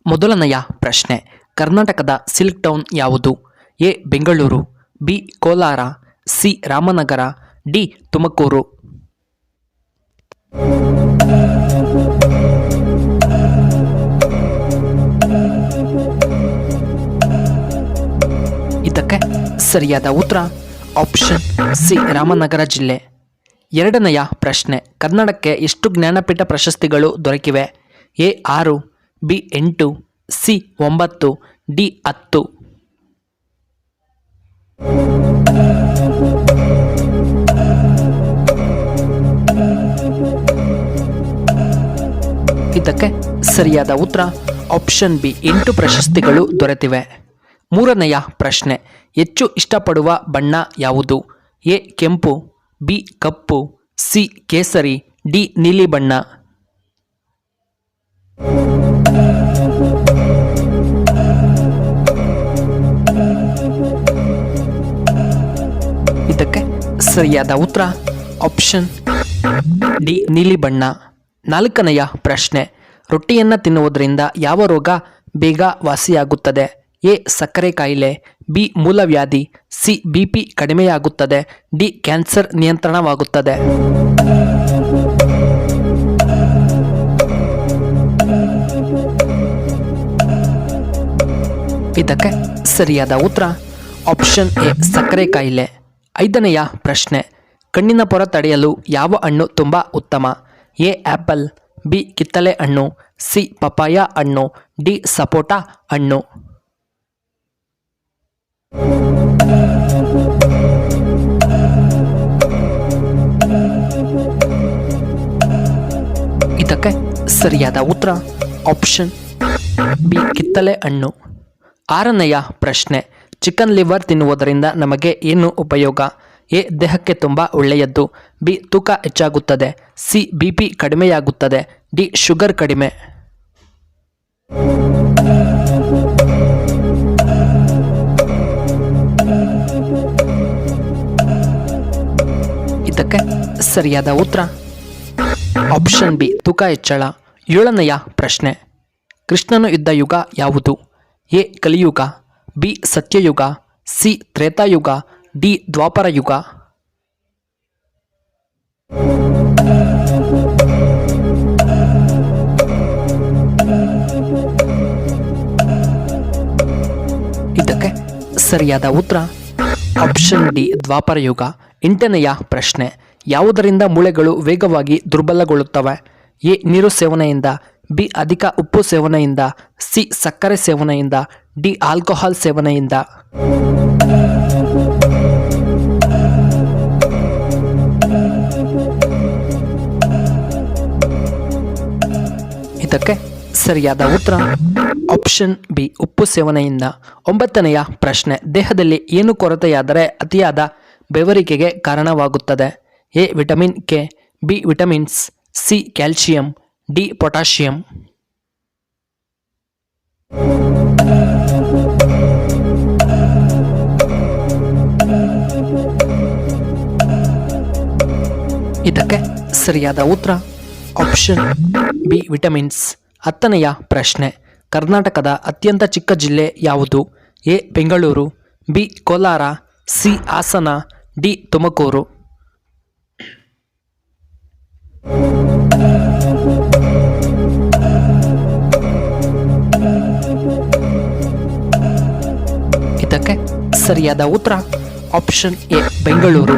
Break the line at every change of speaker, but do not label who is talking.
ಮೊದಲನೆಯ ಪ್ರಶ್ನೆ, ಕರ್ನಾಟಕದ ಸಿಲ್ಕ್ ಟೌನ್ ಯಾವುದು? A Bengaluru, B Kolar, C Ramanagara, D Tumakuru. ಇದಕ್ಕೆ ಸರಿಯಾದ ಉತ್ತರ ಆಪ್ಷನ್ ಸಿ ರಾಮನಗರ ಜಿಲ್ಲೆ. ಎರಡನೆಯ ಪ್ರಶ್ನೆ, ಕನ್ನಡಕ್ಕೆ ಎಷ್ಟು ಜ್ಞಾನಪೀಠ ಪ್ರಶಸ್ತಿಗಳು ದೊರಕಿವೆ? A 6, B 8, C 9, D 10. ಇದಕ್ಕೆ ಸರಿಯಾದ ಉತ್ತರ ಆಪ್ಷನ್ ಬಿ 8 ಪ್ರಶಸ್ತಿಗಳು ದೊರೆತಿವೆ. ಮೂರನೆಯ ಪ್ರಶ್ನೆ, ಹೆಚ್ಚು ಇಷ್ಟಪಡುವ ಬಣ್ಣ ಯಾವುದು? ಎ ಕೆಂಪು, ಬಿ ಕಪ್ಪು, ಸಿ ಕೇಸರಿ, ಡಿ ನೀಲಿ ಬಣ್ಣ. ಇದಕ್ಕೆ ಸರಿಯಾದ ಉತ್ತರ ಆಪ್ಷನ್ ಡಿ ನೀಲಿ ಬಣ್ಣ. ನಾಲ್ಕನೆಯ ಪ್ರಶ್ನೆ, ರೊಟ್ಟಿಯನ್ನು ತಿನ್ನುವುದರಿಂದ ಯಾವ ರೋಗ ಬೇಗ ವಾಸಿಯಾಗುತ್ತದೆ? ಎ ಸಕ್ಕರೆ ಕಾಯಿಲೆ, ಬಿ ಮೂಲವ್ಯಾಧಿ, ಸಿ ಬಿಪಿ ಕಡಿಮೆಯಾಗುತ್ತದೆ, ಡಿ ಕ್ಯಾನ್ಸರ್ ನಿಯಂತ್ರಣವಾಗುತ್ತದೆ. ಇದಕ್ಕೆ ಸರಿಯಾದ ಉತ್ತರ ಆಪ್ಷನ್ ಎ ಸಕ್ಕರೆ ಕಾಯಿಲೆ. ಐದನೆಯ ಪ್ರಶ್ನೆ, ಕಣ್ಣಿನ ಪೊರೆ ತಡೆಯಲು ಯಾವ ಹಣ್ಣು ತುಂಬ ಉತ್ತಮ? ಎ ಆ್ಯಪಲ್, ಬಿ ಕಿತ್ತಳೆ ಹಣ್ಣು, ಸಿ ಪಪಾಯ ಹಣ್ಣು, ಡಿ ಸಪೋಟ ಹಣ್ಣು. ಇದಕ್ಕೆ ಸರಿಯಾದ ಉತ್ತರ ಆಪ್ಷನ್ ಬಿ ಕಿತ್ತಳೆ ಹಣ್ಣು. ಆರನೆಯ ಪ್ರಶ್ನೆ, ಚಿಕನ್ ಲಿವರ್ ತಿನ್ನುವುದರಿಂದ ನಮಗೆ ಏನು ಉಪಯೋಗ? ಎ ದೇಹಕ್ಕೆ ತುಂಬ ಒಳ್ಳೆಯದ್ದು, ಬಿ ತೂಕ ಹೆಚ್ಚಾಗುತ್ತದೆ, ಸಿ ಬಿಪಿ ಕಡಿಮೆಯಾಗುತ್ತದೆ, ಡಿ ಶುಗರ್ ಕಡಿಮೆ. ಇದಕ್ಕೆ ಸರಿಯಾದ ಉತ್ತರ ಆಪ್ಷನ್ ಬಿ ತೂಕ ಹೆಚ್ಚಳ. ಏಳನೆಯ ಪ್ರಶ್ನೆ, ಕೃಷ್ಣನು ಇದ್ದ ಯುಗ ಯಾವುದು? ಎ ಕಲಿಯುಗ, ಬಿ ಸತ್ಯಯುಗ, ಸಿ ತ್ರೇತಾಯುಗ, ಡಿ ದ್ವಾಪರ ಯುಗ. ಇದಕ್ಕೆ ಸರಿಯಾದ ಉತ್ತರ ಆಪ್ಷನ್ ಡಿ ದ್ವಾಪರ ಯುಗ. ಎಂಟನೆಯ ಪ್ರಶ್ನೆ, ಯಾವುದರಿಂದ ಮೂಳೆಗಳು ವೇಗವಾಗಿ ದುರ್ಬಲಗೊಳ್ಳುತ್ತವೆ? ಎ ನೀರು ಸೇವನೆಯಿಂದ, ಬಿ ಅಧಿಕ ಉಪ್ಪು ಸೇವನೆಯಿಂದ, ಸಿ ಸಕ್ಕರೆ ಸೇವನೆಯಿಂದ, ಡಿ ಆಲ್ಕೋಹಾಲ್ ಸೇವನೆಯಿಂದ. ಇದಕ್ಕೆ ಸರಿಯಾದ ಉತ್ತರ ಆಪ್ಷನ್ ಬಿ ಉಪ್ಪು ಸೇವನೆಯಿಂದ. ಒಂಬತ್ತನೆಯ ಪ್ರಶ್ನೆ, ದೇಹದಲ್ಲಿ ಏನು ಕೊರತೆಯಾದರೆ ಅತಿಯಾದ ಬೆವರಿಕೆಗೆ ಕಾರಣವಾಗುತ್ತದೆ? A vitamin K, B vitamins, C calcium, D potassium. ಇದಕ್ಕೆ ಸರಿಯಾದ ಉತ್ತರ ಆಪ್ಷನ್ ಬಿ ವಿಟಮಿನ್ಸ್. ಹತ್ತನೆಯ ಪ್ರಶ್ನೆ, ಕರ್ನಾಟಕದ ಅತ್ಯಂತ ಚಿಕ್ಕ ಜಿಲ್ಲೆ ಯಾವುದು? A Bengaluru, B Kolar, C Hassan, D Tumakuru. ಇದಕ್ಕೆ ಸರಿಯಾದ ಉತ್ತರ ಆಪ್ಷನ್ ಎ ಬೆಂಗಳೂರು.